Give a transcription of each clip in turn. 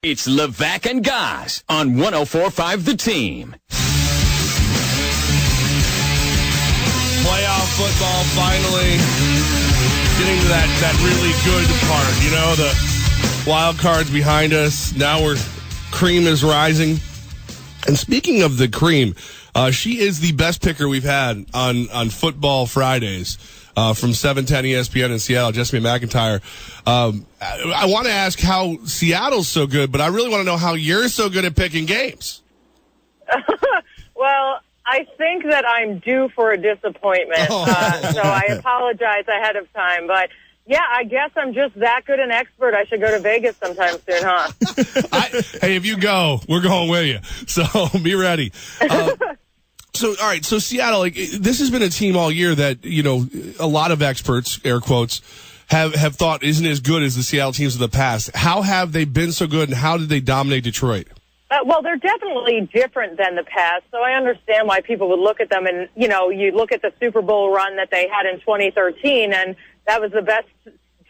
It's Levack and Goss on 104.5 The Team. Playoff football finally getting to that really good part. You know, the wild card's behind us. Now cream is rising. And speaking of the cream, she is the best picker we've had on Football Fridays. From 710 ESPN in Seattle, Jessamyn McIntyre. I want to ask how Seattle's so good, but I really want to know how you're so good at picking games. Well, I think that I'm due for a disappointment, so I apologize ahead of time. But, yeah, I guess I'm just that good an expert. I should go to Vegas sometime soon, huh? Hey, if you go, we're going with you. So be ready. So, all right, so Seattle, this has been a team all year that, you know, a lot of experts, air quotes, have thought isn't as good as the Seattle teams of the past. How have they been so good, and how did they dominate Detroit? Well, they're definitely different than the past, so I understand why people would look at them. And, you know, you look at the Super Bowl run that they had in 2013, and that was the best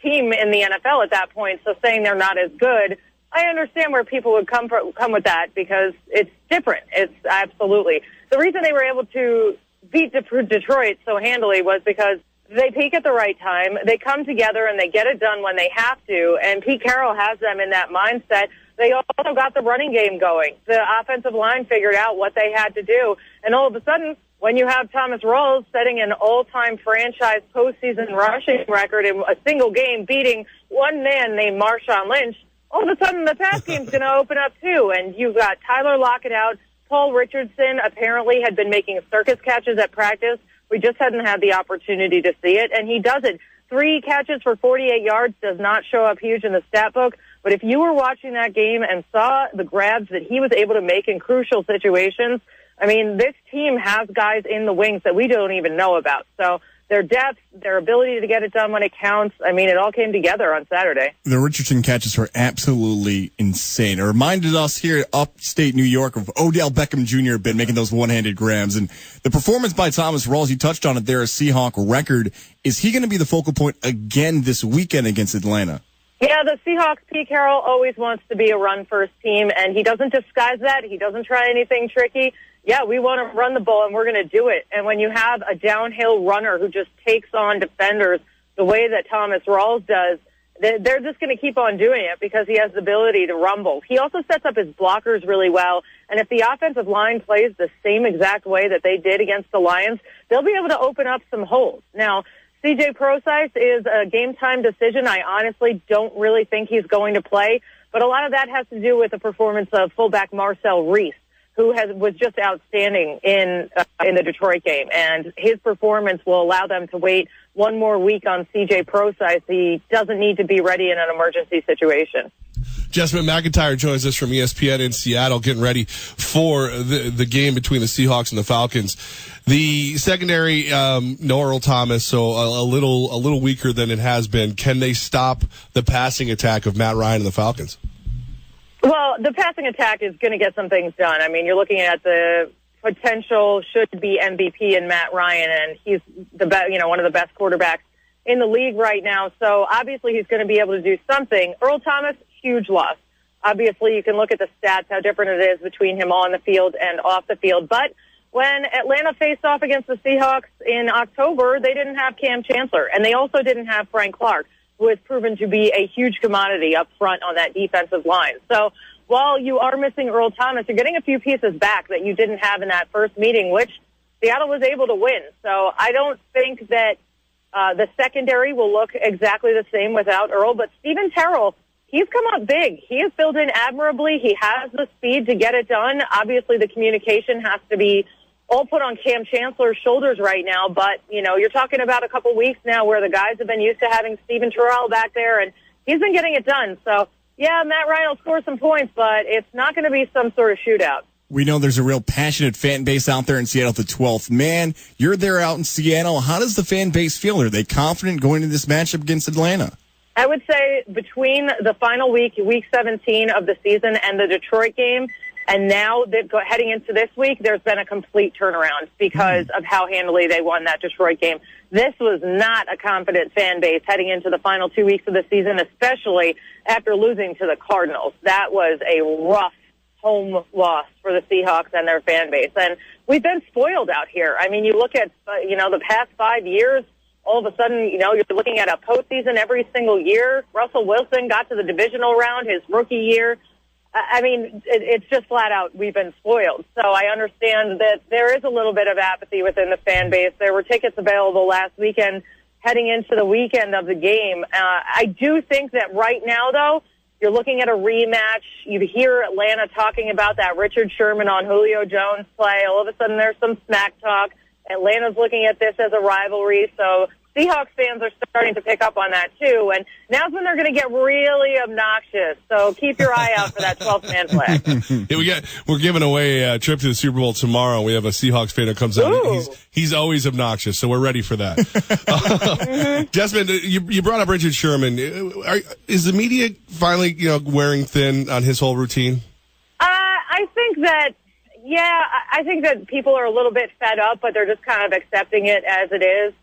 team in the NFL at that point, so saying they're not as good, I understand where people would come with that because it's different. It's absolutely. The reason they were able to beat Detroit so handily was because they peak at the right time, they come together, and they get it done when they have to, and Pete Carroll has them in that mindset. They also got the running game going. The offensive line figured out what they had to do, and all of a sudden, when you have Thomas Rawls setting an all-time franchise postseason rushing record in a single game, beating one man named Marshawn Lynch, all of a sudden the pass game's going to open up too, and you've got Tyler Lockett out. Paul Richardson apparently had been making circus catches at practice. We just hadn't had the opportunity to see it, and he does it. 3 catches for 48 yards does not show up huge in the stat book, but if you were watching that game and saw the grabs that he was able to make in crucial situations, I mean, this team has guys in the wings that we don't even know about. So their depth, their ability to get it done when it counts, I mean, it all came together on Saturday. The Richardson catches were absolutely insane. It reminded us here at upstate New York of Odell Beckham Jr. been making those one-handed grabs. And the performance by Thomas Rawls, you touched on it there, a Seahawk record. Is he going to be the focal point again this weekend against Atlanta? Yeah, the Seahawks, Pete Carroll always wants to be a run-first team, and he doesn't disguise that. He doesn't try anything tricky. Yeah, we want to run the ball, and we're going to do it. And when you have a downhill runner who just takes on defenders the way that Thomas Rawls does, they're just going to keep on doing it because he has the ability to rumble. He also sets up his blockers really well, and if the offensive line plays the same exact way that they did against the Lions, they'll be able to open up some holes. Now, C.J. Prosise is a game-time decision. I honestly don't really think he's going to play, but a lot of that has to do with the performance of fullback Marcel Reese, who was just outstanding in the Detroit game. And his performance will allow them to wait one more week on C.J. Prosise. He doesn't need to be ready in an emergency situation. Jessamyn McIntyre joins us from ESPN in Seattle, getting ready for the game between the Seahawks and the Falcons. The secondary, no Earl Thomas, so a little weaker than it has been. Can they stop the passing attack of Matt Ryan and the Falcons? Well, the passing attack is going to get some things done. I mean, you're looking at the potential should-be MVP in Matt Ryan, and he's one of the best quarterbacks in the league right now. So obviously he's going to be able to do something. Earl Thomas, huge loss. Obviously, you can look at the stats, how different it is between him on the field and off the field. But when Atlanta faced off against the Seahawks in October, they didn't have Cam Chancellor, and they also didn't have Frank Clark, who has proven to be a huge commodity up front on that defensive line. So while you are missing Earl Thomas, you're getting a few pieces back that you didn't have in that first meeting, which Seattle was able to win. So I don't think that the secondary will look exactly the same without Earl, but Steven Terrell, he's come up big. He has filled in admirably. He has the speed to get it done. Obviously, the communication has to be all put on Cam Chancellor's shoulders right now, but, you're talking about a couple weeks now where the guys have been used to having Steven Terrell back there, and he's been getting it done. So, yeah, Matt Ryan will score some points, but it's not going to be some sort of shootout. We know there's a real passionate fan base out there in Seattle, the 12th man. You're there out in Seattle. How does the fan base feel? Are they confident going into this matchup against Atlanta? I would say between the final week 17 of the season, and the Detroit game, And now heading into this week, there's been a complete turnaround because of how handily they won that Detroit game. This was not a confident fan base heading into the final 2 weeks of the season, especially after losing to the Cardinals. That was a rough home loss for the Seahawks and their fan base. And we've been spoiled out here. I mean, you look at, the past 5 years, all of a sudden, you're looking at a postseason every single year. Russell Wilson got to the divisional round his rookie year. I mean, it's just flat out, we've been spoiled. So I understand that there is a little bit of apathy within the fan base. There were tickets available last weekend heading into the weekend of the game. I do think that right now, though, you're looking at a rematch. You hear Atlanta talking about that Richard Sherman on Julio Jones play. All of a sudden, there's some smack talk. Atlanta's looking at this as a rivalry. So Seahawks fans are starting to pick up on that, too. And now's when they're going to get really obnoxious. So keep your eye out for that 12th man flag. Yeah, we're giving away a trip to the Super Bowl tomorrow. We have a Seahawks fan that comes out. He's always obnoxious, so we're ready for that. Jessamyn, you brought up Richard Sherman. Is the media finally, wearing thin on his whole routine? I think that, I think that people are a little bit fed up, but they're just kind of accepting it as it is.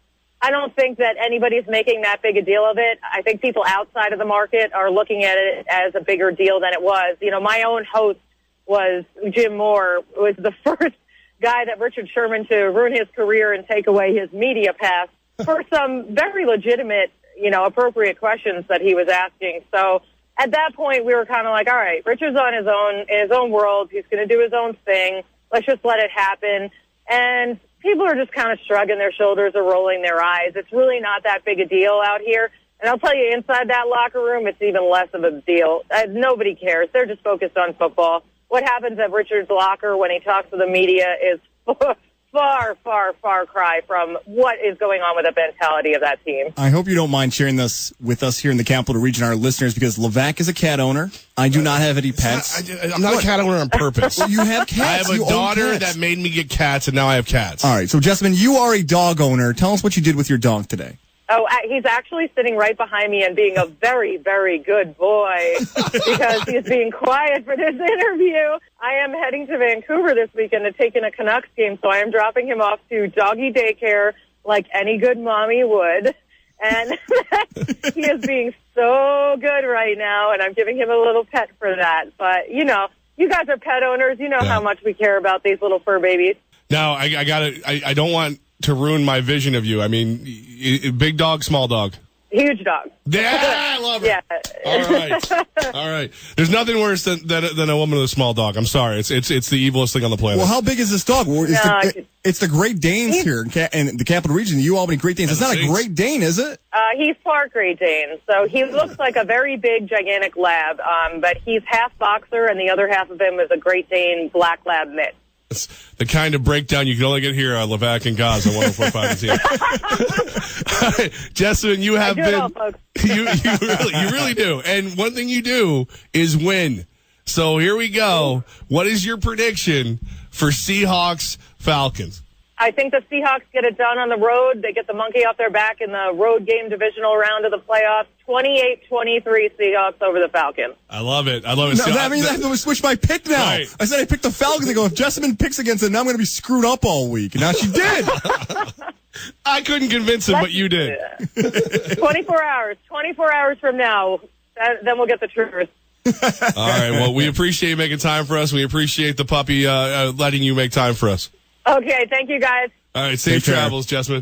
I don't think that anybody's making that big a deal of it. I think people outside of the market are looking at it as a bigger deal than it was. My own host was Jim Moore, was the first guy that Richard Sherman to ruin his career and take away his media pass for some very legitimate, appropriate questions that he was asking. So at that point, we were kind of like, all right, Richard's on in his own world. He's going to do his own thing. Let's just let it happen. And people are just kind of shrugging their shoulders or rolling their eyes. It's really not that big a deal out here. And I'll tell you, inside that locker room, it's even less of a deal. Nobody cares. They're just focused on football. What happens at Richard's locker when he talks to the media is far, far, far cry from what is going on with the mentality of that team. I hope you don't mind sharing this with us here in the Capital Region, our listeners, because Levack is a cat owner. I do not have any pets. I'm not a cat owner on purpose. Well, you have cats. I have a daughter that made me get cats, and now I have cats. All right, so Jessamyn, you are a dog owner. Tell us what you did with your dog today. Oh, he's actually sitting right behind me and being a very, very good boy because he's being quiet for this interview. I am heading to Vancouver this weekend to take in a Canucks game, so I am dropping him off to doggy daycare like any good mommy would. And he is being so good right now, and I'm giving him a little pet for that. But, you guys are pet owners. You know how much we care about these little fur babies. Now, I don't want to ruin my vision of you. I mean, big dog, small dog? Huge dog. Yeah, I love it. Yeah. All right. There's nothing worse than a woman with a small dog. I'm sorry. It's the evilest thing on the planet. Well, how big is this dog? It's the Great Danes here in the Capital Region, the Albany Great Danes. It's not a Great Dane, is it? He's part Great Dane. So he looks like a very big, gigantic lab, but he's half boxer, and the other half of him is a Great Dane black lab mix. It's the kind of breakdown you can only get here on Levack and Gaz on 104.5 The All right, Jessamyn, you have been you really do. And one thing you do is win. So here we go. What is your prediction for Seahawks Falcons? I think the Seahawks get it done on the road. They get the monkey off their back in the road game divisional round of the playoffs. 28-23 Seahawks over the Falcons. I love it. No, that means I have to switch my pick now. Right. I said I picked the Falcons. I go, if Jessamyn picks against it, now I'm going to be screwed up all week. And now she did. I couldn't convince him, but you did. 24 hours. 24 hours from now, then we'll get the truth. All right. Well, we appreciate you making time for us. We appreciate the puppy letting you make time for us. Okay. Thank you, guys. All right. Safe travels, Jessamyn.